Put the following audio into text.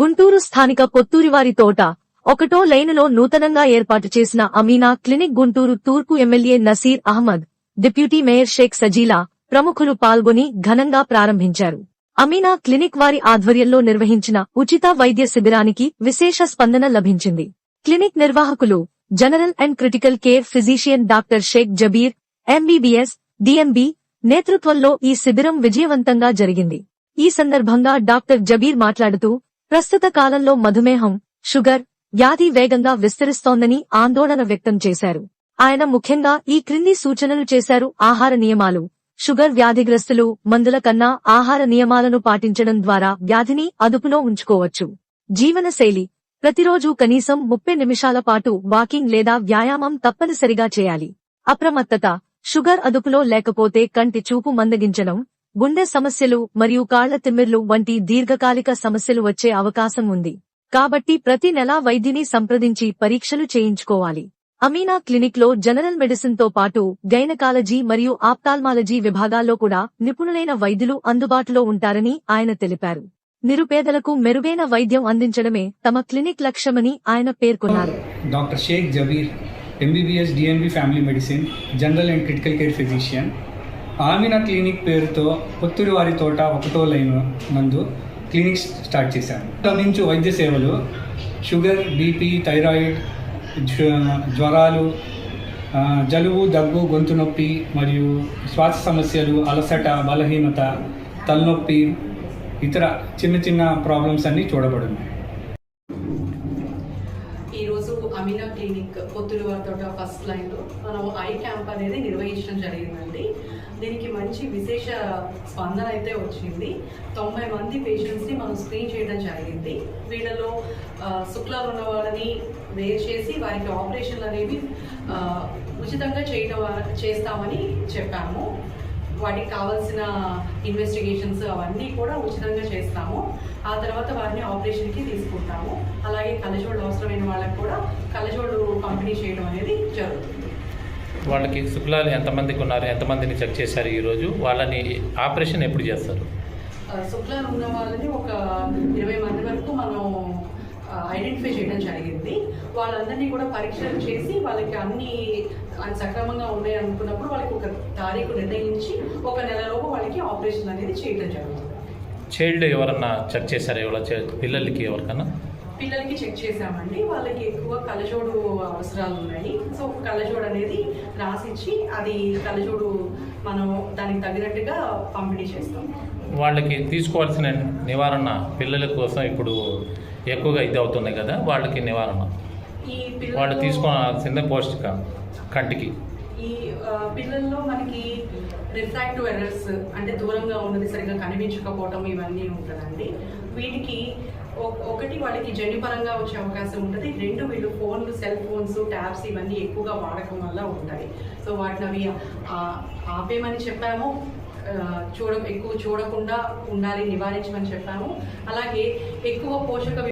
గుంటూరు స్థానిక పొత్తూరివారి తోట 1వ లైనులో నూతనంగా ఏర్పాటు చేసిన అమీనా క్లినిక్ గుంటూరు తూర్పు MLA Naseer Ahmed, deputy mayor Shaik Sajeela ప్రముఖులు పాల్గొని ఘనంగా ప్రారంభించారు. అమీనా క్లినిక్ వారి ఆధ్వర్యంలో నిర్వహించిన ఉచిత వైద్య శిబిరానికి విశేష స్పందన లభించింది. క్లినిక్ నిర్వాహకులు general and critical care physician doctor Shaik Jabeer, MBBS, DMB నేతృత్వంలో ఈ శిబిరం విజయవంతంగా జరిగింది. ఈ సందర్భంగా డాక్టర్ జబీర్ మాట్లాడుతూ, ప్రస్తుత కాలంలో మధుమేహం, షుగర్ వ్యాధి వేగంగా విస్తరిస్తోందని ఆందోళన వ్యక్తం చేశారు. ఆయన ముఖ్యంగా ఈ క్రింది సూచనలు చేశారు. ఆహార నియమాలు. షుగర్ వ్యాధిగ్రస్తులు మందుల కన్నా ఆహార నియమాలను పాటించడం ద్వారా వ్యాధిని అదుపులో ఉంచుకోవచ్చు. జీవనశైలి. ప్రతిరోజు కనీసం 30 నిమిషాల పాటు వాకింగ్ లేదా వ్యాయామం తప్పనిసరిగా చేయాలి. అప్రమత్తత. షుగర్ అదుపులో లేకపోతే కంటి చూపు మందగించడం, గుండె సమస్యలు మరియు కాళ్ల తిమ్మిర్లు వంటి దీర్ఘకాలిక సమస్యలు వచ్చే అవకాశం ఉంది. కాబట్టి ప్రతి నెలా వైద్యుని సంప్రదించి పరీక్షలు చేయించుకోవాలి. అమీనా క్లినిక్ లో జనరల్ మెడిసిన్ తో పాటు గైనకాలజీ మరియు ఆప్థాల్మాలజీ విభాగాల్లో కూడా నిపుణులైన వైద్యులు అందుబాటులో ఉంటారని ఆయన తెలిపారు. నిరుపేదలకు మెరుగైన వైద్యం అందించడమే తమ క్లినిక్ లక్ష్యమని ఆయన పేర్కొన్నారు. Doctor Shaik Jabeer, MBBS, DMB family medicine, general and critical care physician. Ameena clinic పేరుతో పొత్తూరివారి తోట 1వ లైన్ నందు క్లినిక్ స్టార్ట్ చేశాను. అందించు వైద్య సేవలు షుగర్, బీపీ, థైరాయిడ్, జ్వరాలు, జలుబు, దగ్గు, గొంతు నొప్పి మరియు శ్వాస సమస్యలు, అలసట, బలహీనత, తలనొప్పి, ఇతర చిన్న చిన్న ప్రాబ్లమ్స్ అన్నీ చూడబడున్నాయి. ఈరోజు అమీనా క్లినిక్ పొత్తూరివారి తోట ఫస్ట్ లైన్లో మనం ఐ క్యాంప్ అనేది నిర్వహించడం జరిగిందండి. దీనికి మంచి విశేష స్పందన అయితే వచ్చింది. 90 మంది పేషెంట్స్ని మనం స్క్రీన్ చేయడం జరిగింది. వీళ్ళలో శుక్లాలు ఉన్న వాళ్ళని వేరు చేసి వారికి ఆపరేషన్లు అనేవి ఉచితంగా చేస్తామని చెప్పాము. వాటికి కావాల్సిన ఇన్వెస్టిగేషన్స్ అవన్నీ కూడా ఉచితంగా చేస్తాము. ఆ తర్వాత వారిని ఆపరేషన్కి తీసుకుంటాము. అలాగే కళ్ళజోళ్ళు అవసరమైన వాళ్ళకి కూడా కళ్ళజోళ్ళు పంపిణీ చేయడం అనేది జరుగుతుంది. వాళ్ళకి శుక్లాలు ఎంతమందికి ఉన్నారు, ఎంతమందిని చెక్ చేశారు ఈరోజు? వాళ్ళని ఆపరేషన్ ఎప్పుడు చేస్తారు? శుక్లాలు ఉన్న వాళ్ళని ఒక 20 మంది వరకు మనం ఐడెంటిఫై చేయడం జరిగింది. వాళ్ళందరినీ కూడా పరీక్షలు చేసి వాళ్ళకి అన్ని సక్రమంగా ఉన్నాయి అనుకున్నప్పుడు వాళ్ళకి ఒక తారీఖు నిర్ణయించి 1 నెలలోపు వాళ్ళకి ఆపరేషన్ అనేది చేయడం జరుగుతుంది. చైల్డ్ ఎవరన్నా చెక్ చేశారా? పిల్లలకి ఎవరికన్నా? పిల్లలకి చెక్ చేసామండి. వాళ్ళకి ఎక్కువ కళ్ళజోడు అవసరాలు ఉన్నాయి. సో కళ్ళజోడు అనేది రాసిచ్చి అది కళ్ళజోడు మనం దానికి తగినట్టుగా పంపిణీ చేస్తాం. వాళ్ళకి తీసుకోవాల్సిన నివారణ పిల్లల కోసం ఇప్పుడు ఎక్కువగా ఇది అవుతుంది కదా, వాళ్ళకి నివారణ వాళ్ళు తీసుకోవాల్సిందే పౌష్టిక కంటికి. ఈ పిల్లల్లో మనకి రిఫ్రాక్టివ్ ఎర్రర్స్ అంటే దూరంగా ఉన్నది సరిగ్గా కనిపించకపోవటం ఇవన్నీ ఉంటుందండి. వీటికి ఒకటి వాళ్ళకి జన్యుపరంగా వచ్చే అవకాశం ఉంటుంది. 2 వీళ్ళు ఫోన్లు, సెల్ ఫోన్స్, ట్యాబ్స్ ఇవన్నీ ఎక్కువగా వాడకం వల్ల ఉంటాయి. సో వాటిని అవి ఆపేయమని చెప్పాము. ఎక్కువ చూడకుండా ఉండాలి, నివారించమని చెప్పాము. అలాగే ఎక్కువ పోషక